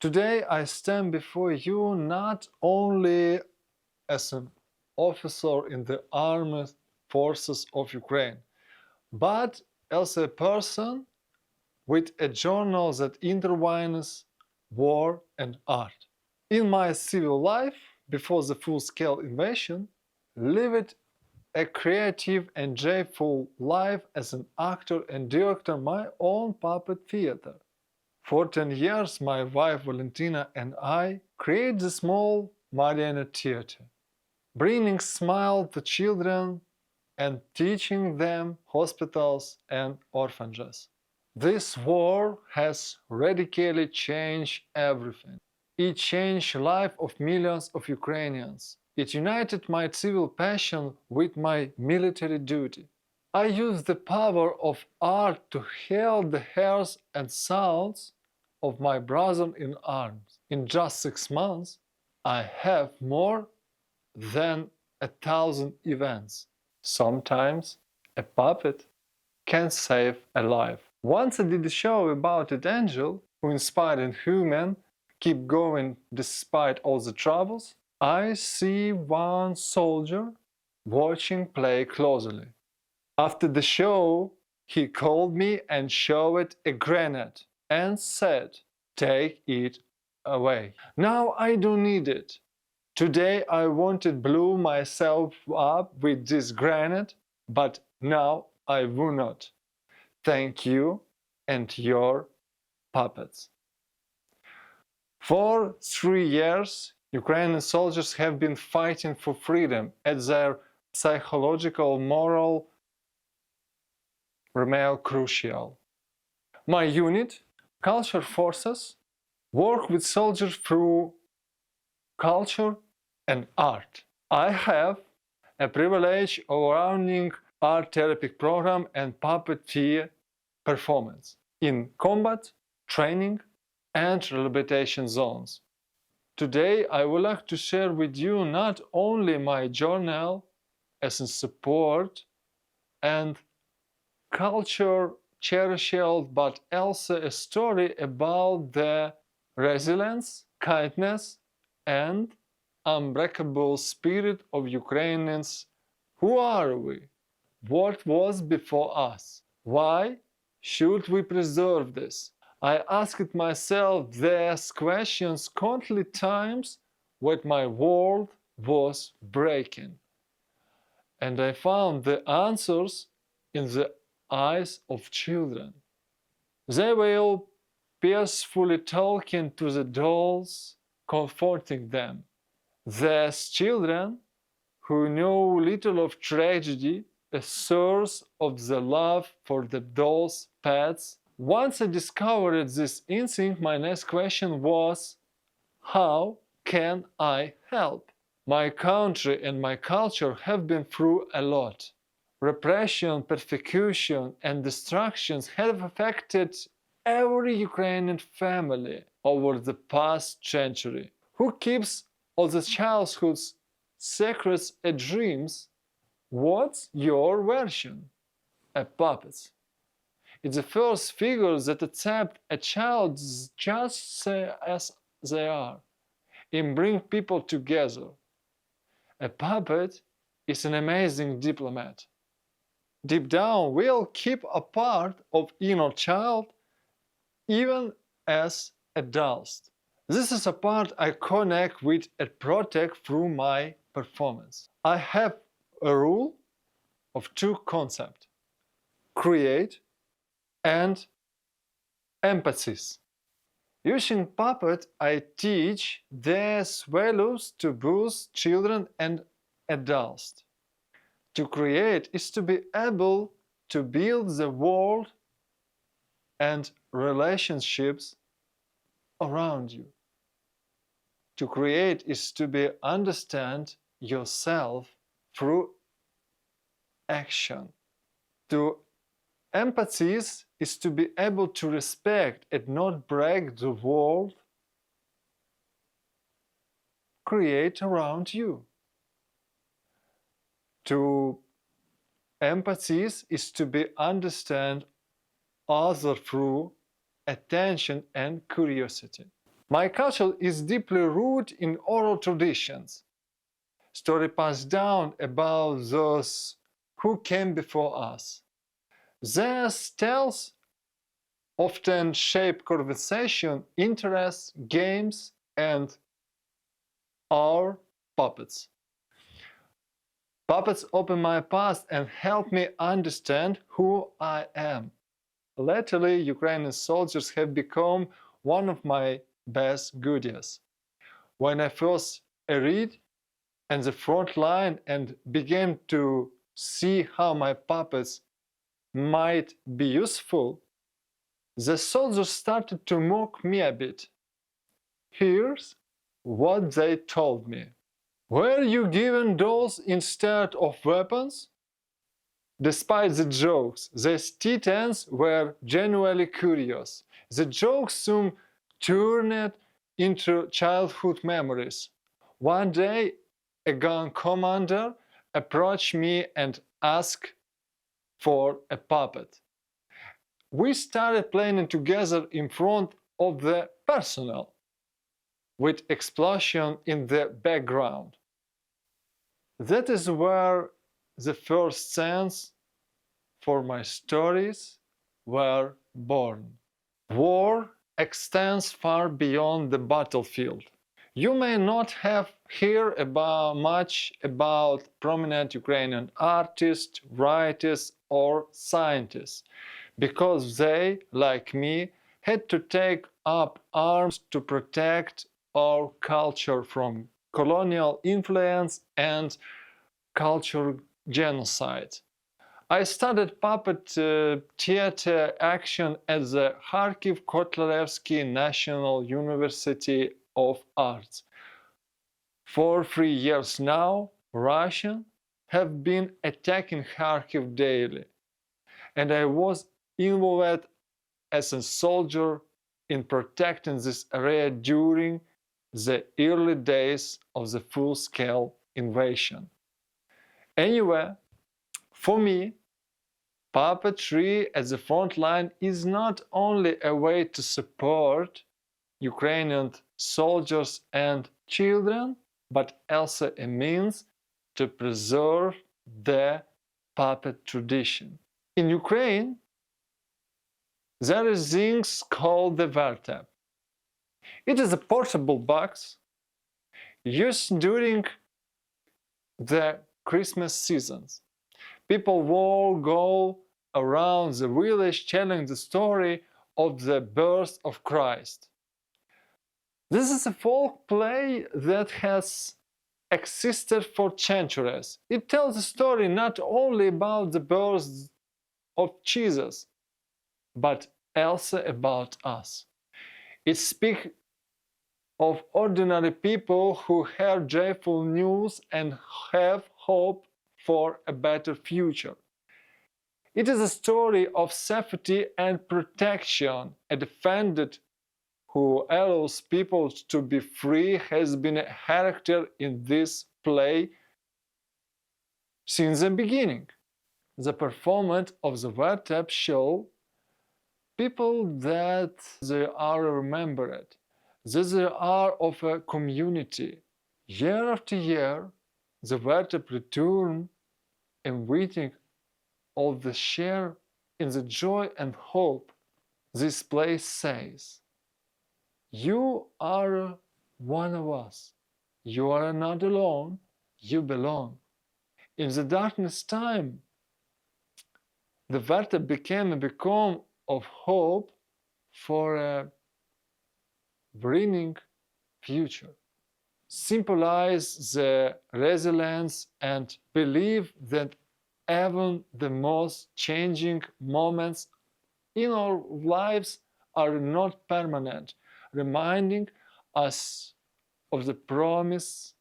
Today I stand before you not only as an officer in the armed forces of Ukraine, but as a person with a journal that intertwines war and art. In my civil life, before the full-scale invasion, lived a creative and joyful life as an actor and director my own puppet theater. For 10 years, my wife Valentina and I created the small marionette theater, bringing smile to children and teaching them hospitals and orphanages. This war has radically changed everything. It changed the life of millions of Ukrainians. It united my civil passion with my military duty. I used the power of art to heal the hairs and sounds of my brother in arms. In just 6 months, I have more than 1,000 events. Sometimes a puppet can save a life. Once I did a show about an angel who inspired a human keep going despite all the troubles. I see one soldier watching play closely. After the show, he called me and showed a grenade and said, "Take it away. Now I don't need it. Today I wanted to blow myself up with this grenade, but now I will not. Thank you and your puppets." For 3 years, Ukrainian soldiers have been fighting for freedom as their psychological moral remain crucial. My unit, Culture Forces, work with soldiers through culture and art. I have a privilege of running art therapy program and puppeteer performance in combat, training, and rehabilitation zones. Today I would like to share with you not only my journal as a support and culture cherished, but also a story about the resilience, kindness, and unbreakable spirit of Ukrainians. Who are we? What was before us? Why should we preserve this? I asked myself these questions countless times when my world was breaking. And I found the answers in the eyes of children. They were peacefully talking to the dolls, comforting them. These children, who knew little of tragedy, a source of the love for the dolls' pets. Once I discovered this instinct, my next question was, how can I help? My country and my culture have been through a lot. Repression, persecution, and destructions have affected every Ukrainian family over the past century. Who keeps all the childhood's secrets and dreams? What's your version? A puppet. It's the first figure that accepts a child just as they are and bring people together. A puppet is an amazing diplomat. Deep down, we'll keep a part of inner child even as adults. This is a part I connect with and protect through my performance. I have a rule of 2 concepts: create and empathies. Using puppet, I teach these values to both children and adults. To create is to be able to build the world and relationships around you. To create is to be understand yourself through action. To empathies is to be able to respect and not break the world create around you. To empathies is to be understand other through attention and curiosity. My culture is deeply rooted in oral traditions, story passed down about those who came before us. Their tales often shape conversation, interests, games, and our puppets. Puppets open my past and help me understand who I am. Lately, Ukrainian soldiers have become one of my best goodies. When I first read and the front line and began to see how my puppets might be useful, the soldiers started to mock me a bit. Here's what they told me. Were you given dolls instead of weapons? Despite the jokes, the Titans were genuinely curious. The jokes soon turned into childhood memories. One day, a gun commander approached me and asked for a puppet. We started playing together in front of the personnel, with explosion in the background. That is where the first sense for my stories were born. War extends far beyond the battlefield. You may not have heard much about prominent Ukrainian artists, writers, or scientists, because they, like me, had to take up arms to protect our culture from colonial influence and cultural genocide. I studied puppet theater action at the Kharkiv Kotlяревsky National University of Arts. For 3 years now, Russians have been attacking Kharkiv daily, and I was involved as a soldier in protecting this area during the early days of the full-scale invasion. Anyway, for me, puppetry at the front line is not only a way to support Ukrainian soldiers and children, but also a means to preserve the puppet tradition. In Ukraine, there is things called the vertep. It is a portable box used during the Christmas seasons. People will go around the village telling the story of the birth of Christ. This is a folk play that has existed for centuries. It tells a story not only about the birth of Jesus, but also about us. It speaks of ordinary people who hear joyful news and have hope for a better future. It is a story of safety and protection. A defendant who allows people to be free has been a character in this play since the beginning. The performance of the vertep show people that they are remembered, that they are of a community. Year after year, the vertep return and waiting of the share in the joy and hope. This place says, you are one of us. You are not alone. You belong. In the darkness time, the vertep became a beacon of hope for a brimming future. Symbolize the resilience and belief that even the most changing moments in our lives are not permanent, reminding us of the promise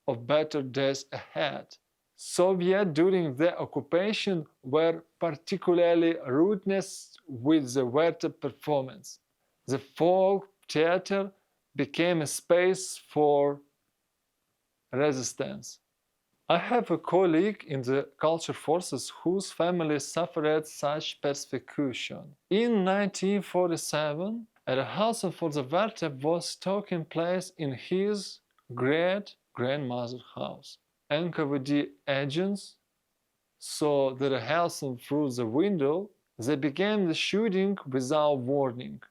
of better days ahead. Soviets during the occupation were particularly ruthless with the vertep performance. The folk theater became a space for resistance. I have a colleague in the culture forces whose family suffered such persecution. In 1947, a rehearsal for the vertep was taking place in his great-grandmother's house. NKVD agents saw the rehearsal through the window. They began the shooting without warning.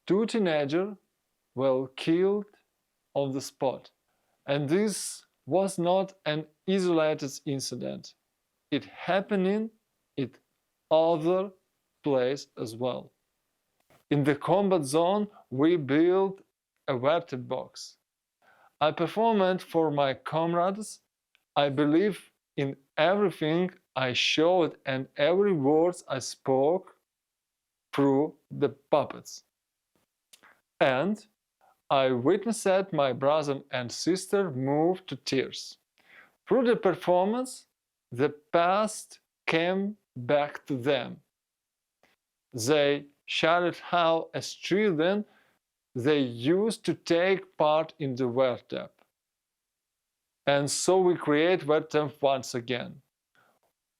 2 teenagers were killed on the spot. And this was not an isolated incident. It happened in other places as well. In the combat zone, we built a vertep box. I performed for my comrades. I believe in everything I showed and every word I spoke through the puppets. And I witnessed my brother and sister move to tears. Through the performance, the past came back to them. They shared how, as children, they used to take part in the vertep. And so we create vertep once again.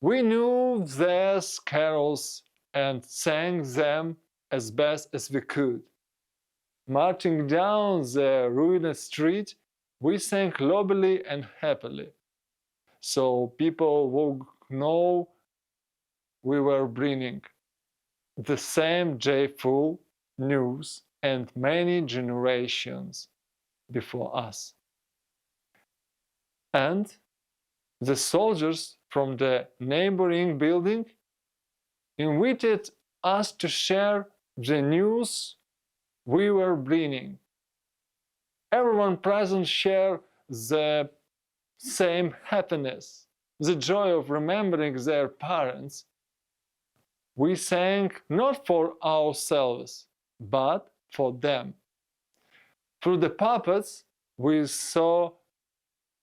We knew these carols and sang them as best as we could. Marching down the ruined street, we sang lobbyily and happily, so people would know we were bringing the same joyful news and many generations before us. And the soldiers from the neighboring building invited us to share the news we were bringing. Everyone present shared the same happiness, the joy of remembering their parents. We sang not for ourselves, but for them. Through the puppets, we saw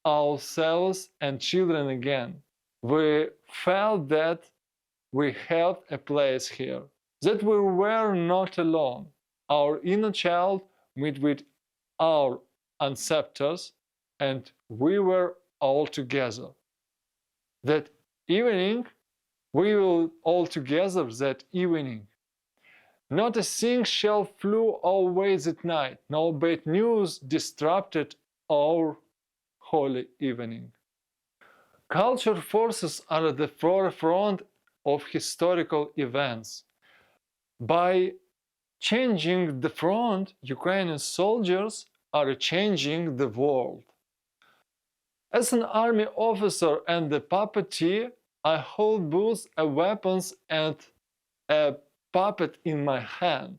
ourselves and children again. We felt that we had a place here, that we were not alone. Our inner child met with our ancestors, and we were all together. That evening, we were all together that evening. Not a single shell flew our way that night. No bad news disrupted our holy evening. Culture forces are at the forefront of historical events. By changing the front, Ukrainian soldiers are changing the world. As an army officer and the puppeteer, I hold both a weapons and a puppet in my hand.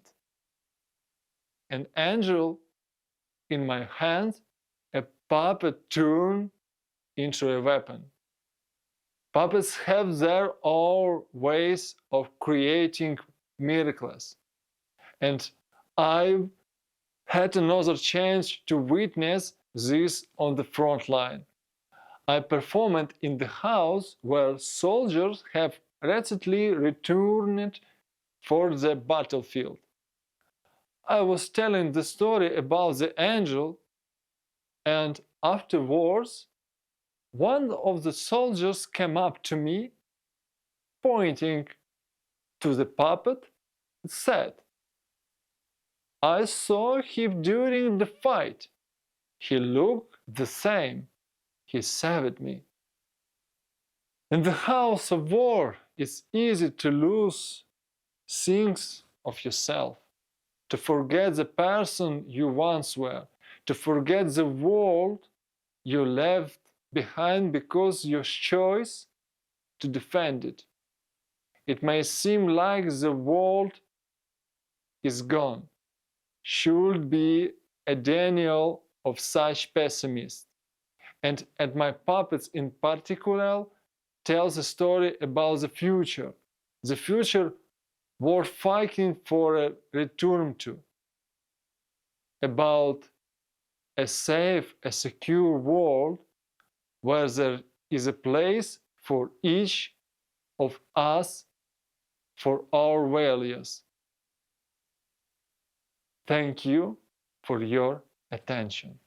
An angel in my hand, a puppet turned into a weapon. Puppets have their own ways of creating miracles. And I've had another chance to witness this on the front line. I performed in the house where soldiers have recently returned for the battlefield. I was telling the story about the angel, and afterwards, one of the soldiers came up to me, pointing to the puppet, and said, "I saw him during the fight. He looked the same. He saved me." In the house of war, it's easy to lose things of yourself, to forget the person you once were, to forget the world you left behind because you chose to defend it. It may seem like the world is gone. Should be a Daniel of such pessimists. And my puppets in particular tells a story about the future worth fighting for a return to, about a safe, a secure world where there is a place for each of us for our values. Thank you for your attention.